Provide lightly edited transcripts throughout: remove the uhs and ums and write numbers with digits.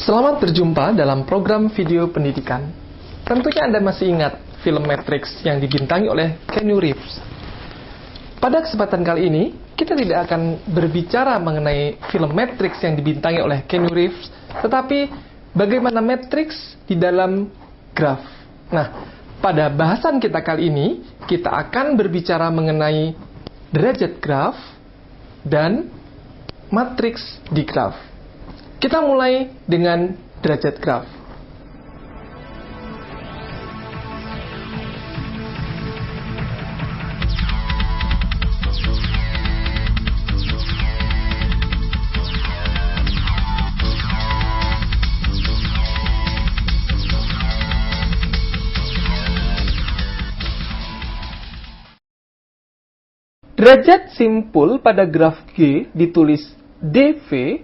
Selamat berjumpa dalam program video pendidikan. Tentunya Anda masih ingat film Matrix yang dibintangi oleh Keanu Reeves. Pada kesempatan kali ini, kita tidak akan berbicara mengenai film Matrix yang dibintangi oleh Keanu Reeves, tetapi bagaimana Matrix di dalam graf. Nah, pada bahasan kita kali ini, kita akan berbicara mengenai derajat graf dan matriks di graf. Kita mulai dengan derajat graf. Derajat simpul pada graf G ditulis dV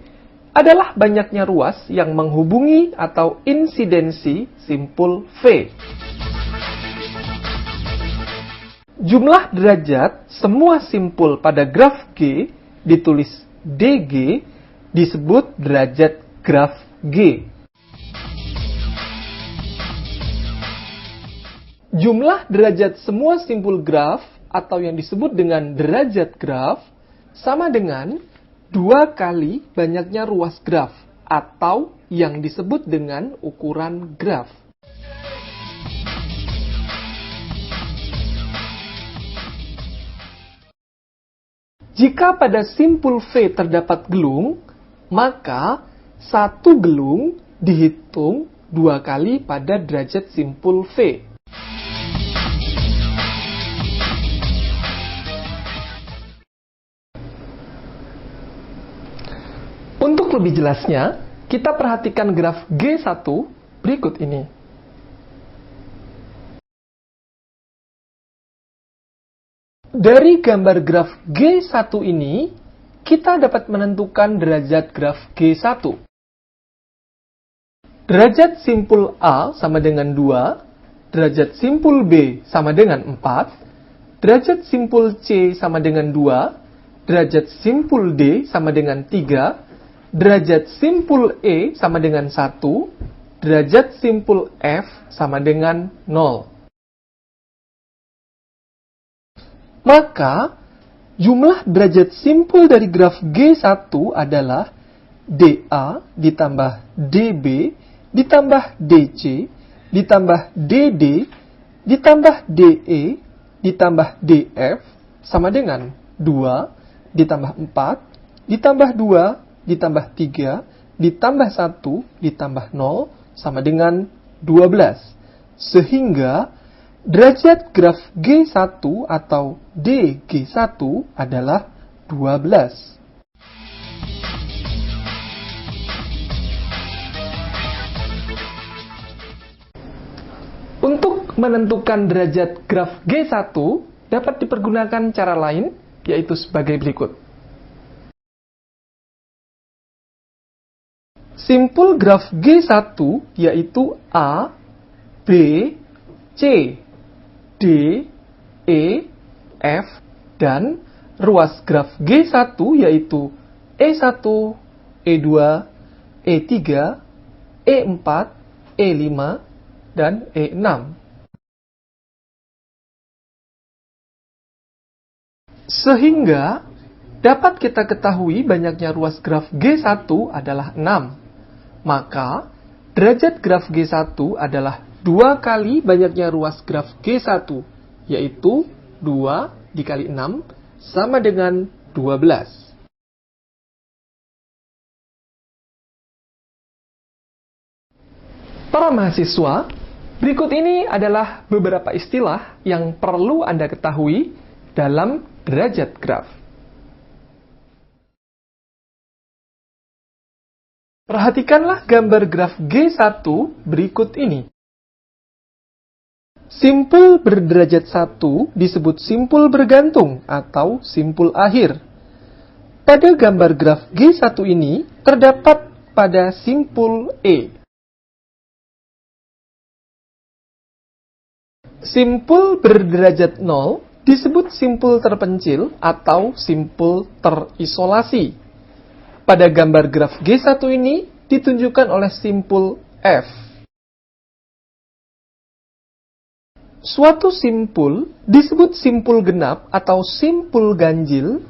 adalah banyaknya ruas yang menghubungi atau insidensi simpul V. Jumlah derajat semua simpul pada graf G ditulis dG disebut derajat graf G. Jumlah derajat semua simpul graf atau yang disebut dengan derajat graf sama dengan 2 kali banyaknya ruas graf atau yang disebut dengan ukuran graf. Jika pada simpul V terdapat gelung, maka satu gelung dihitung 2 kali pada derajat simpul V. Untuk lebih jelasnya, kita perhatikan graf G1 berikut ini. Dari gambar graf G1 ini, kita dapat menentukan derajat graf G1. Derajat simpul A sama dengan 2, derajat simpul B sama dengan 4, derajat simpul C sama dengan 2, derajat simpul D sama dengan 3, derajat simpul E sama dengan 1, derajat simpul F sama dengan 0. Maka, jumlah derajat simpul dari graf G1 adalah DA ditambah DB ditambah DC ditambah DD ditambah DE ditambah DF sama dengan 2 ditambah 4 ditambah 2 ditambah 3, ditambah 1, ditambah 0, sama dengan 12. Sehingga, derajat graf G1 atau DG1 adalah 12. Untuk menentukan derajat graf G1, dapat dipergunakan cara lain, yaitu sebagai berikut. Simpul graf G1 yaitu A, B, C, D, E, F, dan ruas graf G1 yaitu E1, E2, E3, E4, E5, dan E6. Sehingga dapat kita ketahui banyaknya ruas graf G1 adalah 6. Maka, derajat graf G1 adalah 2 kali banyaknya ruas graf G1, yaitu 2 dikali 6 sama dengan 12. Para mahasiswa, berikut ini adalah beberapa istilah yang perlu Anda ketahui dalam derajat graf. Perhatikanlah gambar graf G1 berikut ini. Simpul berderajat 1 disebut simpul bergantung atau simpul akhir. Pada gambar graf G1 ini terdapat pada simpul E. Simpul berderajat 0 disebut simpul terpencil atau simpul terisolasi. Pada gambar graf G1 ini ditunjukkan oleh simpul F. Suatu simpul disebut simpul genap atau simpul ganjil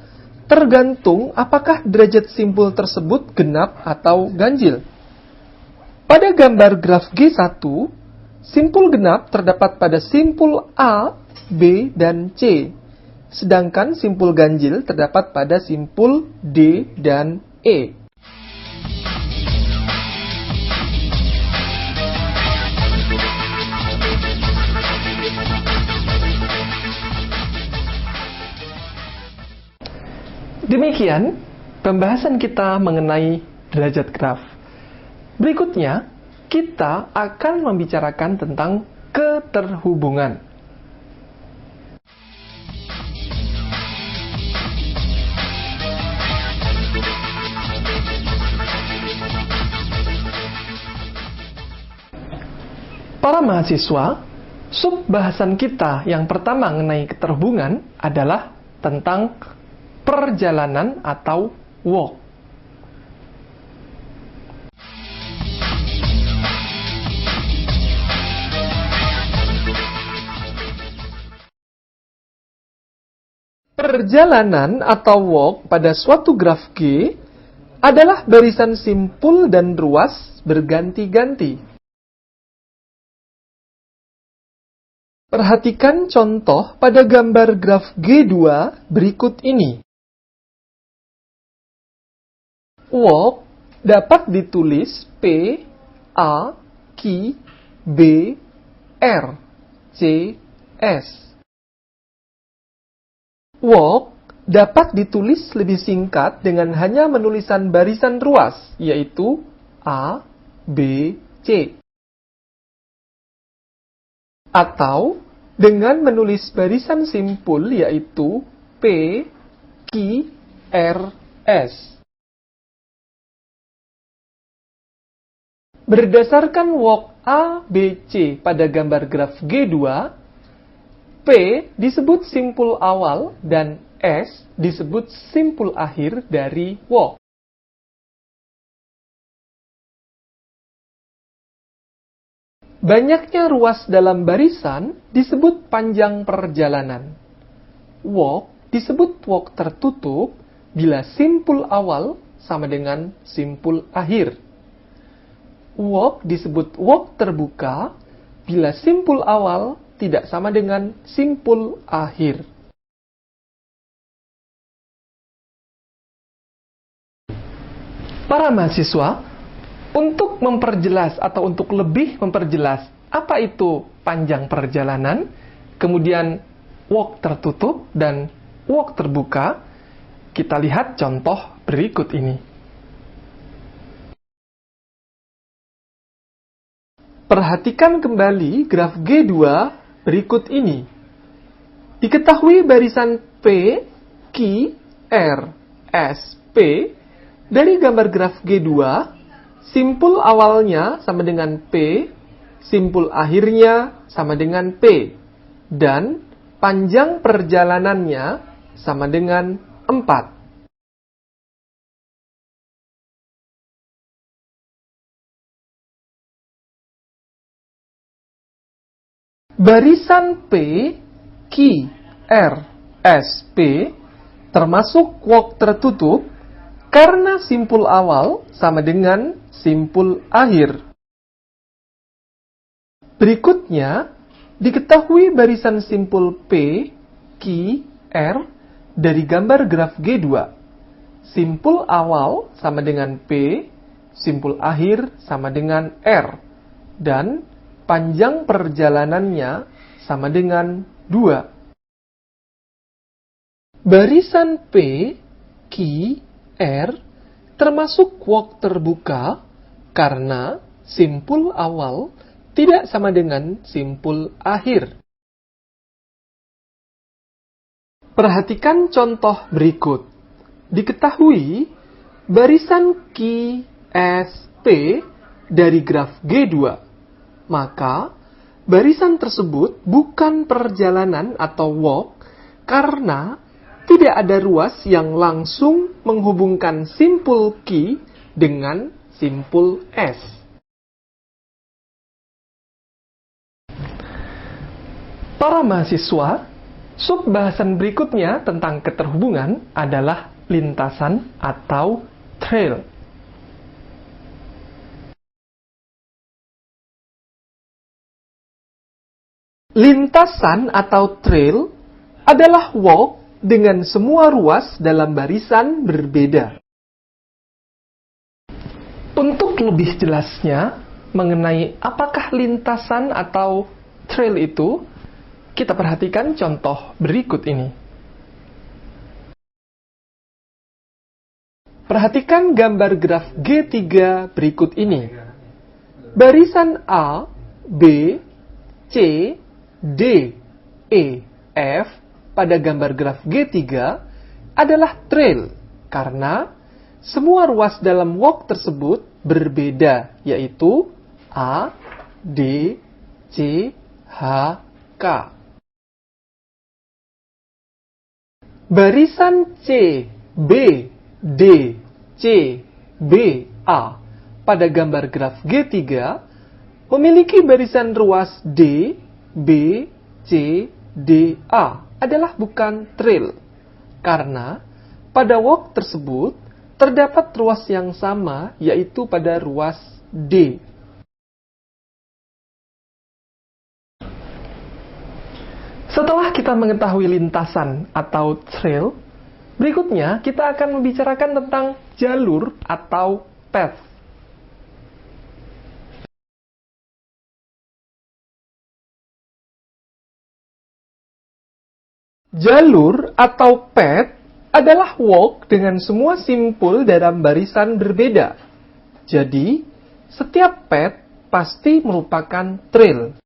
tergantung apakah derajat simpul tersebut genap atau ganjil. Pada gambar graf G1, simpul genap terdapat pada simpul A, B, dan C, sedangkan simpul ganjil terdapat pada simpul D dan E. Demikian pembahasan kita mengenai derajat graf. Berikutnya, kita akan membicarakan tentang keterhubungan. Para mahasiswa, sub-bahasan kita yang pertama mengenai keterhubungan adalah tentang perjalanan atau walk. Perjalanan atau walk pada suatu graf G adalah barisan simpul dan ruas berganti-ganti. Perhatikan contoh pada gambar graf G2 berikut ini. Walk dapat ditulis P, A, Q, B, R, C, S. Walk dapat ditulis lebih singkat dengan hanya menulisan barisan ruas, yaitu A, B, C. Atau dengan menulis barisan simpul, yaitu P, Q, R, S. Berdasarkan walk A, B, C pada gambar graf G2, P disebut simpul awal dan S disebut simpul akhir dari walk. Banyaknya ruas dalam barisan disebut panjang perjalanan. Walk disebut walk tertutup bila simpul awal sama dengan simpul akhir. Walk disebut walk terbuka bila simpul awal tidak sama dengan simpul akhir. Para mahasiswa, untuk memperjelas atau untuk lebih memperjelas apa itu panjang perjalanan, kemudian walk tertutup dan walk terbuka, kita lihat contoh berikut ini. Perhatikan kembali graf G2 berikut ini. Diketahui barisan P, Q, R, S, P dari gambar graf G2, simpul awalnya sama dengan P, simpul akhirnya sama dengan P, dan panjang perjalanannya sama dengan 4. Barisan P, Q, R, S, P termasuk walk tertutup karena simpul awal sama dengan simpul akhir. Berikutnya, diketahui barisan simpul P, Q, R dari gambar graf G2. Simpul awal sama dengan P, simpul akhir sama dengan R, dan panjang perjalanannya sama dengan 2. Barisan P, Q, R termasuk walk terbuka karena simpul awal tidak sama dengan simpul akhir. Perhatikan contoh berikut. Diketahui barisan Q, S, P dari graf G2. Maka, barisan tersebut bukan perjalanan atau walk karena tidak ada ruas yang langsung menghubungkan simpul Q dengan simpul S. Para mahasiswa, sub-bahasan berikutnya tentang keterhubungan adalah lintasan atau trail. Lintasan atau trail adalah walk dengan semua ruas dalam barisan berbeda. Untuk lebih jelasnya mengenai apakah lintasan atau trail itu, kita perhatikan contoh berikut ini. Perhatikan gambar graf G3 berikut ini. Barisan A, B, C, D, E, F pada gambar graf G3 adalah trail karena semua ruas dalam walk tersebut berbeda, yaitu A, D, C, H, K. Barisan C, B, D, C, B, A pada gambar graf G3 memiliki barisan ruas D, B, C, D, A adalah bukan trail karena pada walk tersebut terdapat ruas yang sama, yaitu pada ruas D. Setelah kita mengetahui lintasan atau trail, berikutnya kita akan membicarakan tentang jalur atau path. Jalur atau path adalah walk dengan semua simpul dalam barisan berbeda. Jadi, setiap path pasti merupakan trail.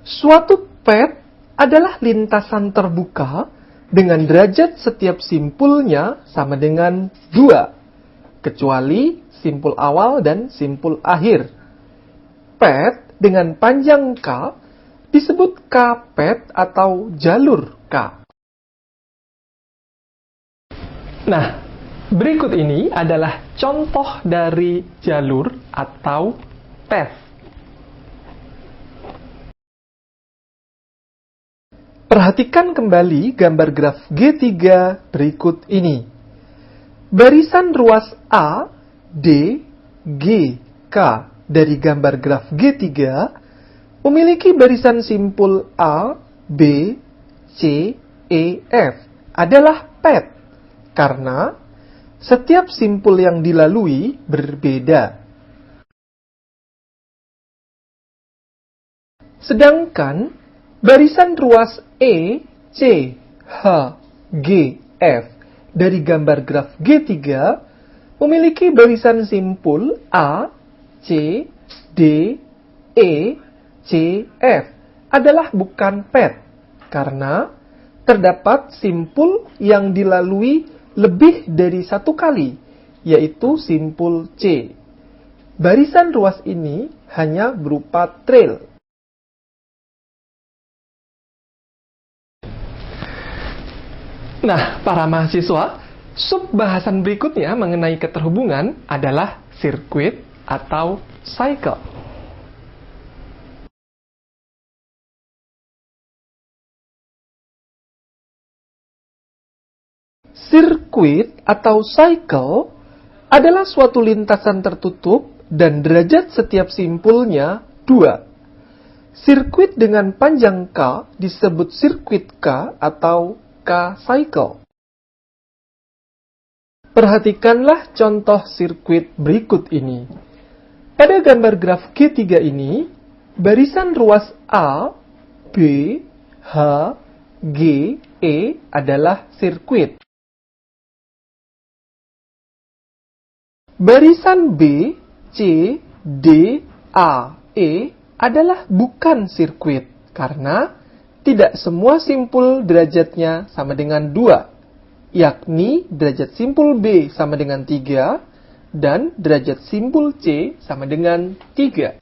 Suatu path adalah lintasan terbuka dengan derajat setiap simpulnya sama dengan 2, kecuali simpul awal dan simpul akhir. Path dengan panjang K disebut K-path atau jalur K. Nah, berikut ini adalah contoh dari jalur atau path. Perhatikan kembali gambar graf G3 berikut ini. Barisan ruas A, D, G, K dari gambar graf G3 memiliki barisan simpul A, B, C, E, F adalah path karena setiap simpul yang dilalui berbeda. Sedangkan barisan ruas E, C, H, G, F dari gambar graf G3 memiliki barisan simpul A, C, D, E, C, F adalah bukan path karena terdapat simpul yang dilalui lebih dari satu kali, yaitu simpul C. Barisan ruas ini hanya berupa trail. Nah, para mahasiswa, sub-bahasan berikutnya mengenai keterhubungan adalah sirkuit atau cycle. Sirkuit atau cycle adalah suatu lintasan tertutup dan derajat setiap simpulnya 2. Sirkuit dengan panjang K disebut sirkuit K atau K-cycle. Perhatikanlah contoh sirkuit berikut ini. Pada gambar graf G3 ini, barisan ruas A, B, H, G, E adalah sirkuit. Barisan B, C, D, A, E adalah bukan sirkuit karena tidak semua simpul derajatnya sama dengan 2, yakni derajat simpul B sama dengan 3 dan derajat simpul C sama dengan 3.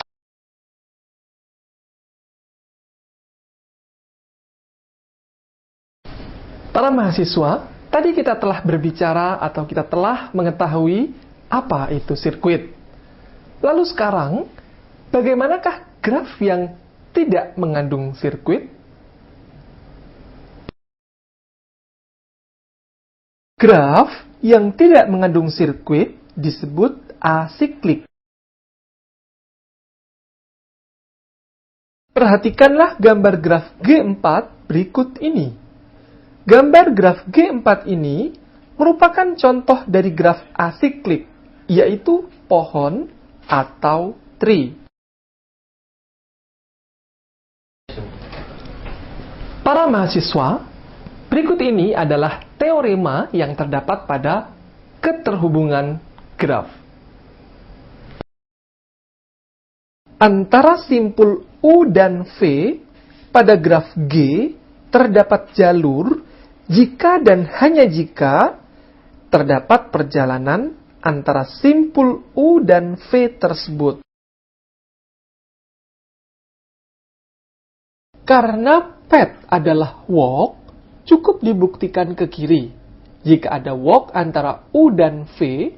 Para mahasiswa, Tadi kita telah berbicara atau kita telah mengetahui apa itu sirkuit. Lalu sekarang, bagaimanakah graf yang tidak mengandung sirkuit? Graf yang tidak mengandung sirkuit disebut asiklik. Perhatikanlah gambar graf G4 berikut ini. Gambar graf G4 ini merupakan contoh dari graf asiklik, yaitu pohon atau tree. Para mahasiswa, berikut ini adalah teorema yang terdapat pada keterhubungan graf. Antara simpul U dan V pada graf G terdapat jalur jika dan hanya jika terdapat perjalanan antara simpul U dan V tersebut. Karena path adalah walk, cukup dibuktikan ke kiri. Jika ada walk antara U dan V,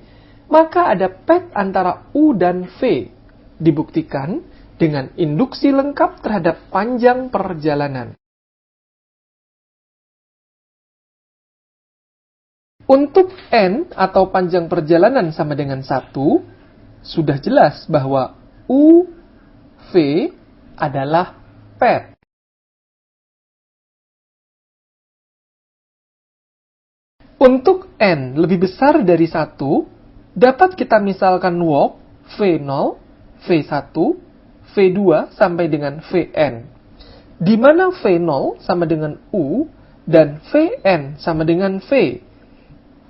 maka ada path antara U dan V. Dibuktikan dengan induksi lengkap terhadap panjang perjalanan. Untuk N atau panjang perjalanan sama dengan 1, sudah jelas bahwa U, V adalah path. Untuk N lebih besar dari 1, dapat kita misalkan walk V0, V1, V2 sampai dengan Vn. Di mana V0 sama dengan U dan Vn sama dengan V.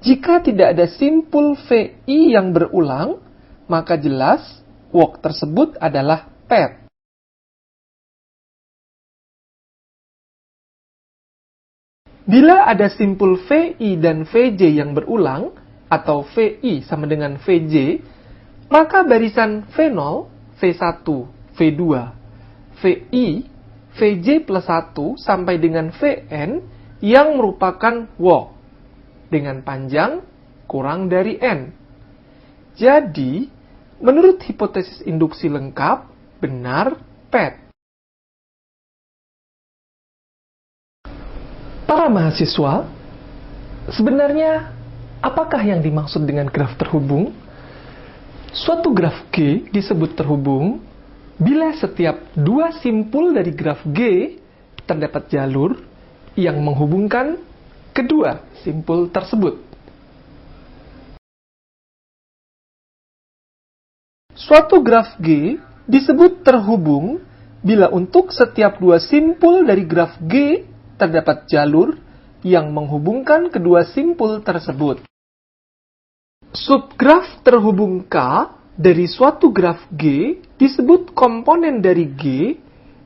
Jika tidak ada simpul VI yang berulang, maka jelas walk tersebut adalah path. Bila ada simpul VI dan VJ yang berulang, atau VI sama dengan VJ, maka barisan V0, V1, V2, VI, VJ plus 1 sampai dengan Vn yang merupakan walk dengan panjang kurang dari N. Jadi, menurut hipotesis induksi lengkap, benar path. Para mahasiswa, sebenarnya apakah yang dimaksud dengan graf terhubung? Suatu graf G disebut terhubung bila setiap dua simpul dari graf G terdapat jalur yang menghubungkan kedua simpul tersebut. Suatu graf G disebut terhubung bila untuk setiap dua simpul dari graf G terdapat jalur yang menghubungkan kedua simpul tersebut. Subgraf terhubung K dari suatu graf G disebut komponen dari G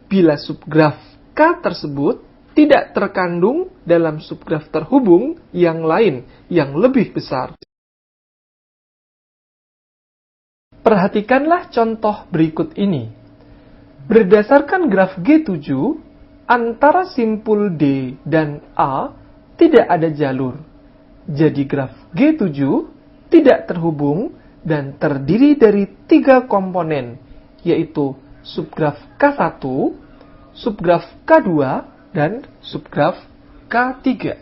bila subgraf K tersebut tidak terkandung dalam subgraf terhubung yang lain yang lebih besar. Perhatikanlah contoh berikut ini. Berdasarkan graf G7, antara simpul D dan A tidak ada jalur. Jadi graf G7 tidak terhubung dan terdiri dari 3 komponen, yaitu subgraf K1, subgraf K2, dan subgraf K3.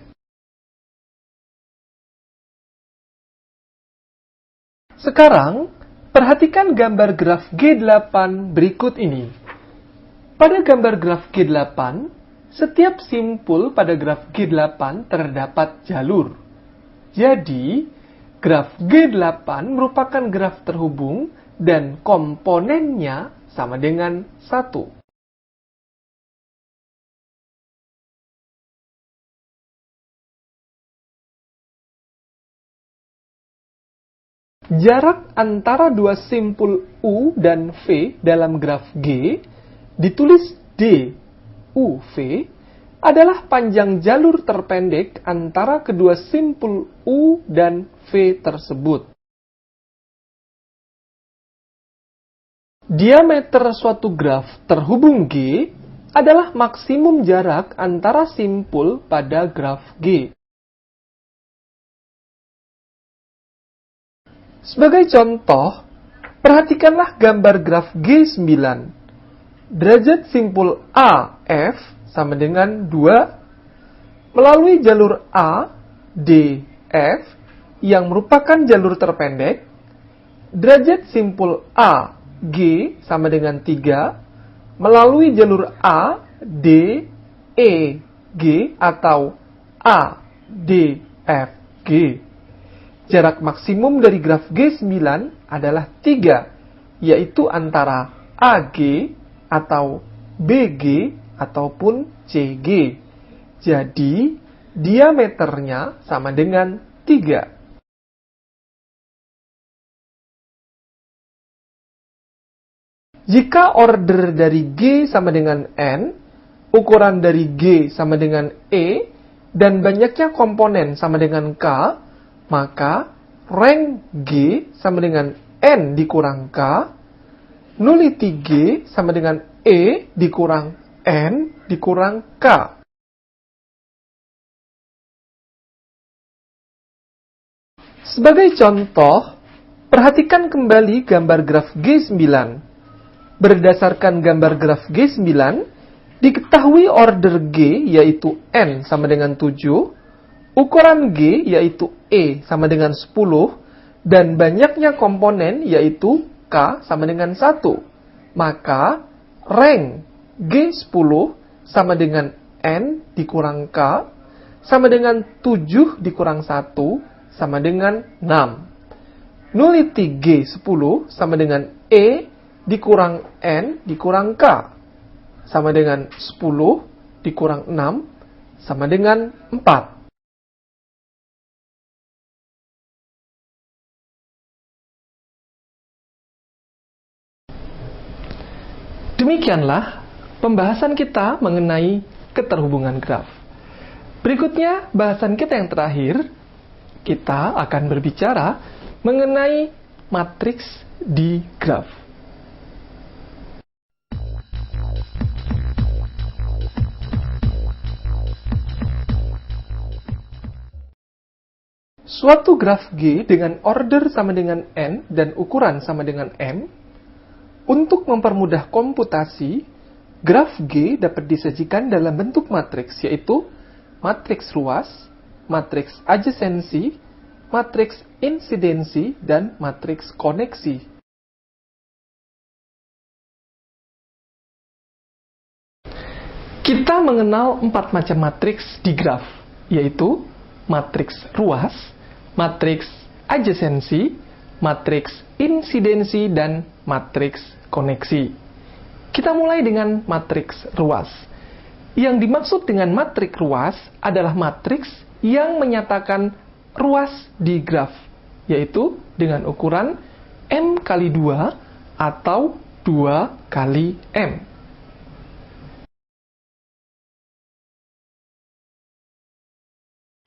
Sekarang, perhatikan gambar graf G8 berikut ini. Pada gambar graf G8, setiap simpul pada graf G8 terdapat jalur. Jadi, graf G8 merupakan graf terhubung dan komponennya sama dengan 1. Jarak antara dua simpul U dan V dalam graf G ditulis D, U, V adalah panjang jalur terpendek antara kedua simpul U dan V tersebut. Diameter suatu graf terhubung G adalah maksimum jarak antara simpul pada graf G. Sebagai contoh, perhatikanlah gambar graf G9. Derajat simpul AF sama dengan 2 melalui jalur A, D, F yang merupakan jalur terpendek. Derajat simpul A, G sama dengan 3 melalui jalur A, D, E, G atau A, D, F, G. Jarak maksimum dari graf G9 adalah 3, yaitu antara AG atau BG ataupun CG. Jadi, diameternya sama dengan 3. Jika order dari G sama dengan N, ukuran dari G sama dengan E, dan banyaknya komponen sama dengan K, maka rank G sama dengan N dikurang K, nullity G sama dengan E dikurang N dikurang K. Sebagai contoh, perhatikan kembali gambar graf G9. Berdasarkan gambar graf G9, diketahui order G yaitu N sama dengan 7, ukuran G yaitu E sama dengan 10, dan banyaknya komponen yaitu K sama dengan 1. Maka, rank G10 sama dengan N dikurang K sama dengan 7 dikurang 1 sama dengan 6. Nullity G10 sama dengan E dikurang N dikurang K sama dengan 10 dikurang 6 sama dengan 4. Demikianlah pembahasan kita mengenai keterhubungan graf. Berikutnya, bahasan kita yang terakhir, kita akan berbicara mengenai matriks di graf. Suatu graf G dengan order sama dengan N dan ukuran sama dengan M. Untuk mempermudah komputasi, graf G dapat disajikan dalam bentuk matriks, yaitu matriks ruas, matriks adjasensi, matriks insidensi, dan matriks koneksi. Kita mengenal 4 macam matriks di graf, yaitu matriks ruas, matriks adjasensi, matriks insidensi, dan matriks koneksi. Kita mulai dengan matriks ruas. Yang dimaksud dengan matriks ruas adalah matriks yang menyatakan ruas di graf, yaitu dengan ukuran M kali 2 atau 2 kali M.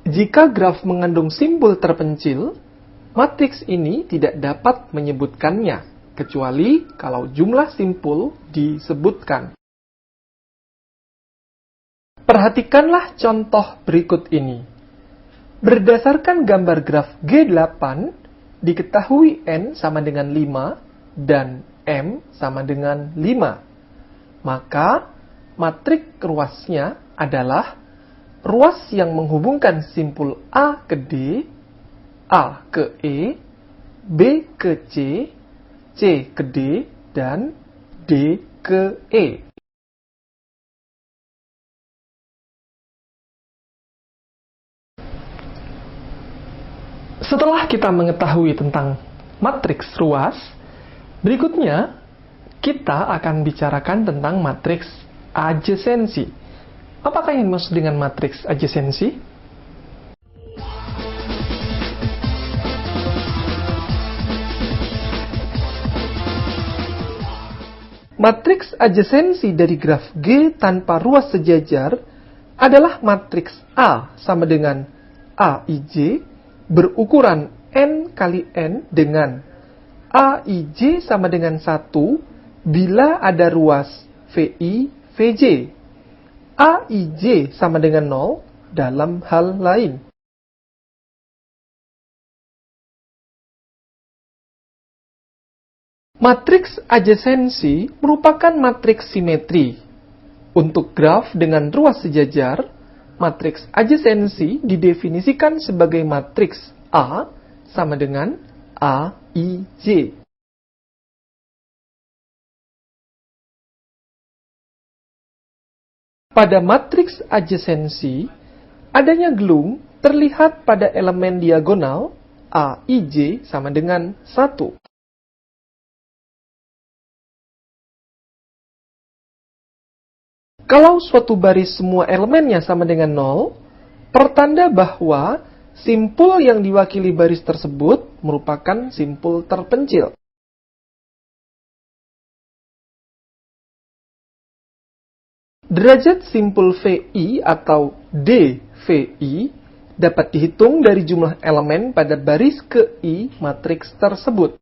Jika graf mengandung simbol terpencil, matriks ini tidak dapat menyebutkannya, kecuali kalau jumlah simpul disebutkan. Perhatikanlah contoh berikut ini. Berdasarkan gambar graf G8, diketahui N sama dengan 5 dan M sama dengan 5. Maka, matriks ruasnya adalah ruas yang menghubungkan simpul A ke D, A ke E, B ke C, C ke D, dan D ke E. Setelah kita mengetahui tentang matriks ruas, berikutnya kita akan bicarakan tentang matriks adjasensi. Apakah yang dimaksud dengan matriks adjasensi? Matriks adjasensi dari graf G tanpa ruas sejajar adalah matriks A sama dengan AIJ berukuran N kali N dengan AIJ sama dengan 1 bila ada ruas VI, VJ. AIJ sama dengan 0 dalam hal lain. Matriks adjasensi merupakan matriks simetri. Untuk graf dengan ruas sejajar, matriks adjasensi didefinisikan sebagai matriks A sama dengan AIJ. Pada matriks adjasensi, adanya gelung terlihat pada elemen diagonal AIJ sama dengan 1. Kalau suatu baris semua elemennya sama dengan 0, pertanda bahwa simpul yang diwakili baris tersebut merupakan simpul terpencil. Derajat simpul VI atau dVI dapat dihitung dari jumlah elemen pada baris ke I matriks tersebut.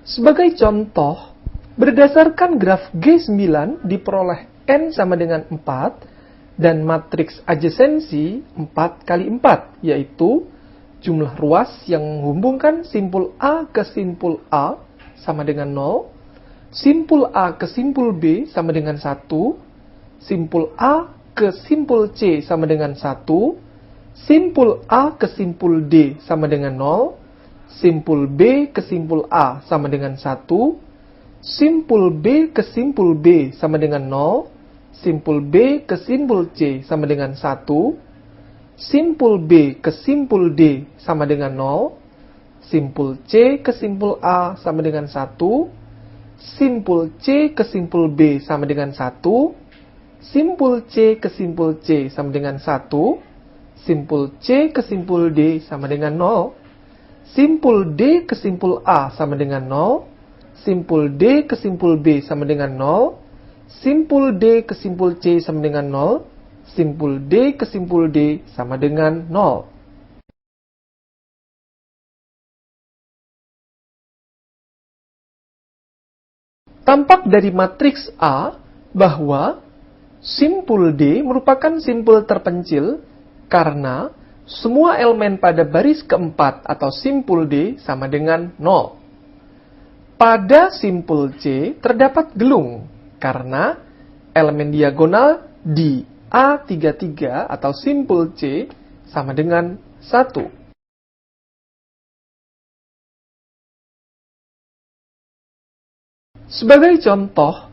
Sebagai contoh, berdasarkan graf G9 diperoleh N sama dengan 4 dan matriks adjasensi 4 kali 4, yaitu jumlah ruas yang menghubungkan simpul A ke simpul A sama dengan 0, simpul A ke simpul B sama dengan 1, simpul A ke simpul C sama dengan 1, simpul A ke simpul D sama dengan 0, simpul B ke simpul A sama dengan 1, simpul B ke simpul B sama dengan 0, simpul B ke simpul C sama dengan 1, simpul B ke simpul D sama dengan 0, simpul C ke simpul A sama dengan 1, simpul C ke simpul B sama dengan 1, simpul C ke simpul C sama dengan 1, simpul C ke simpul D sama dengan 0, simpul D ke simpul A sama dengan 0, simpul D ke simpul B sama dengan 0, simpul D ke simpul C sama dengan 0, simpul D ke simpul D sama dengan 0. Tampak dari matriks A bahwa simpul D merupakan simpul terpencil karena semua elemen pada baris keempat atau simpul D sama dengan 0. Pada simpul C terdapat gelung karena elemen diagonal di A33 atau simpul C sama dengan 1. Sebagai contoh,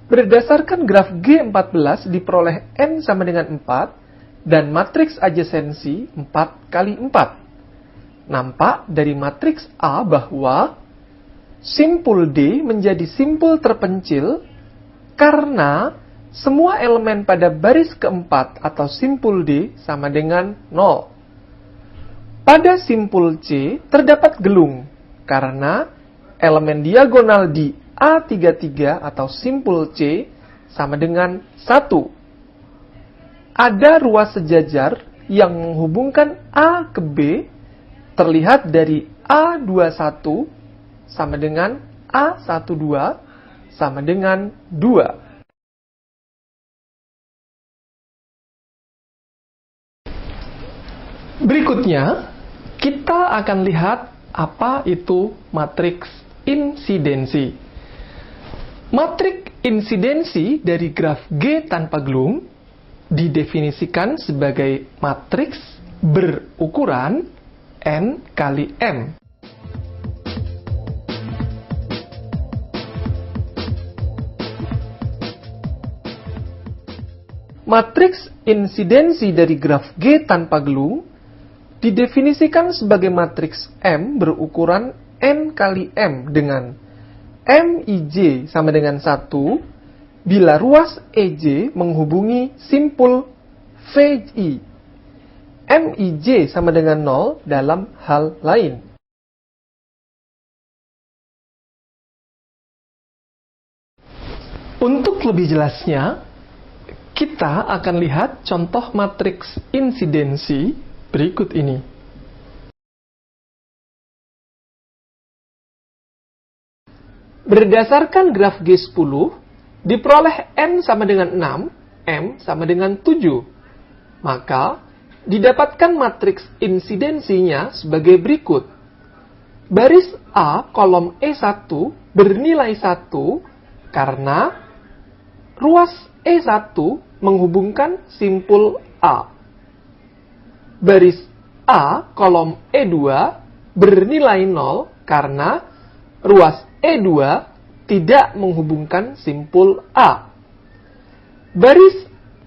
berdasarkan graf G14 diperoleh N sama dengan 4 dan matriks adjasensi 4 kali 4. Nampak dari matriks A bahwa simpul D menjadi simpul terpencil karena semua elemen pada baris keempat atau simpul D sama dengan 0. Pada simpul C terdapat gelung karena elemen diagonal di A33 atau simpul C sama dengan 1. Ada ruas sejajar yang menghubungkan A ke B terlihat dari A21 sama dengan A12 sama dengan 2. Berikutnya, kita akan lihat apa itu matriks insidensi. Matriks insidensi dari graf G tanpa gelung didefinisikan sebagai matriks berukuran N kali M. Matriks insidensi dari graf G tanpa gelung didefinisikan sebagai matriks M berukuran N kali M dengan MIJ sama dengan 1 bila ruas EJ menghubungi simpul VI. MIJ sama dengan 0 dalam hal lain. Untuk lebih jelasnya, kita akan lihat contoh matriks insidensi berikut ini. Berdasarkan graf G10, diperoleh N sama dengan 6, M sama dengan 7. Maka, didapatkan matriks insidensinya sebagai berikut. Baris A kolom E1 bernilai 1 karena ruas E1 menghubungkan simpul A. Baris A kolom E2 bernilai 0 karena ruas E2 tidak menghubungkan simpul A. Baris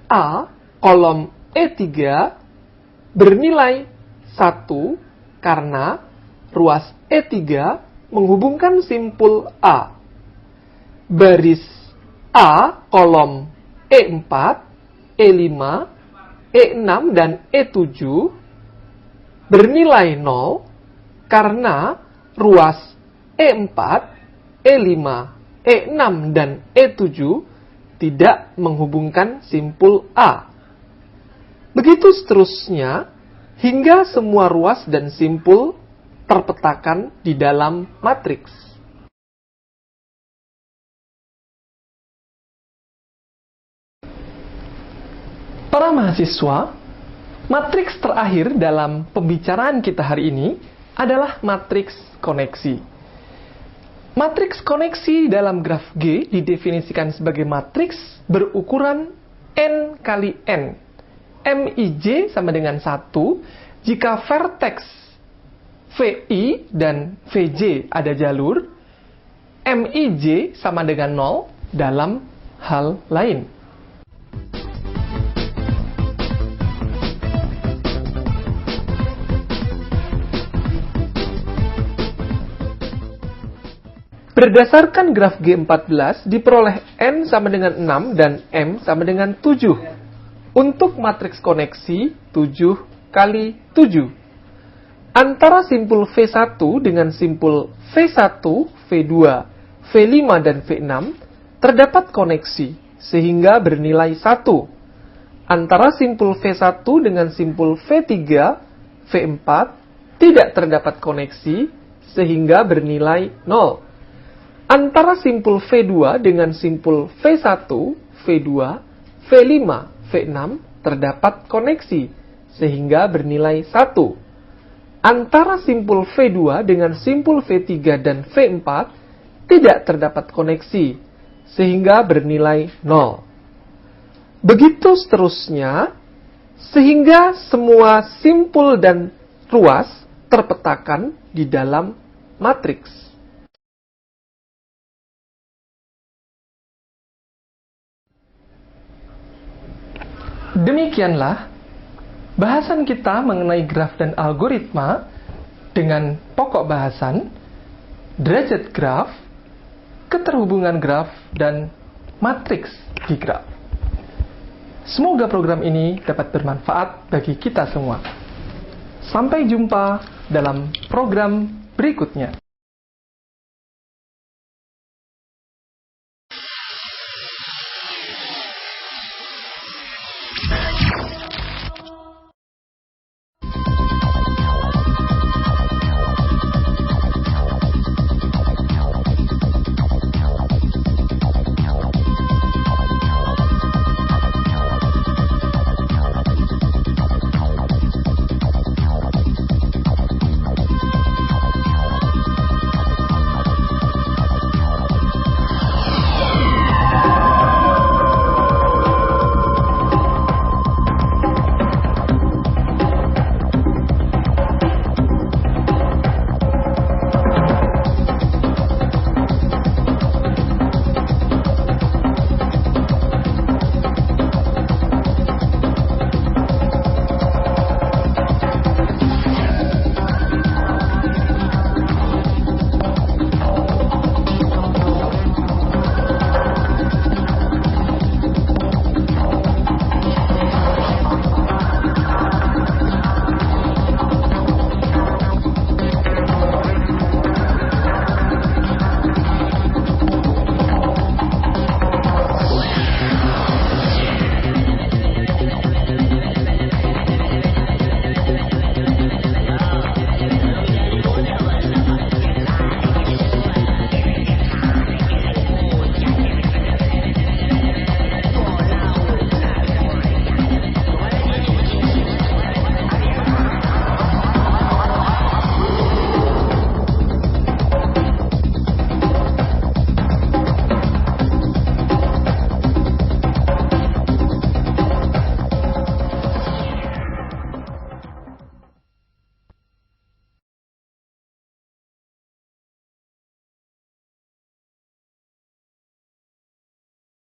A kolom E3 bernilai 1 karena ruas E3 menghubungkan simpul A. Baris A kolom E4, E5, E6, dan E7 bernilai 0 karena ruas E4, E5, E6, dan E7 tidak menghubungkan simpul A. Begitu seterusnya, hingga semua ruas dan simpul terpetakan di dalam matriks. Para mahasiswa, matriks terakhir dalam pembicaraan kita hari ini adalah matriks koneksi. Matriks koneksi dalam graf G didefinisikan sebagai matriks berukuran N kali N. Mij sama dengan 1 jika vertex Vi dan Vj ada jalur, Mij sama dengan 0 dalam hal lain. Berdasarkan graf G14, diperoleh N sama dengan 6 dan M sama dengan 7. Untuk matriks koneksi 7 kali 7. Antara simpul V1 dengan simpul V1, V2, V5, dan V6 terdapat koneksi sehingga bernilai 1. Antara simpul V1 dengan simpul V3, V4 tidak terdapat koneksi sehingga bernilai 0. Antara simpul V2 dengan simpul V1, V2, V5, V6 terdapat koneksi sehingga bernilai 1. Antara simpul V2 dengan simpul V3 dan V4 tidak terdapat koneksi sehingga bernilai 0. Begitu seterusnya, sehingga semua simpul dan ruas terpetakan di dalam matriks. Demikianlah bahasan kita mengenai graf dan algoritma dengan pokok bahasan, derajat graf, keterhubungan graf, dan matriks di graf. Semoga program ini dapat bermanfaat bagi kita semua. Sampai jumpa dalam program berikutnya.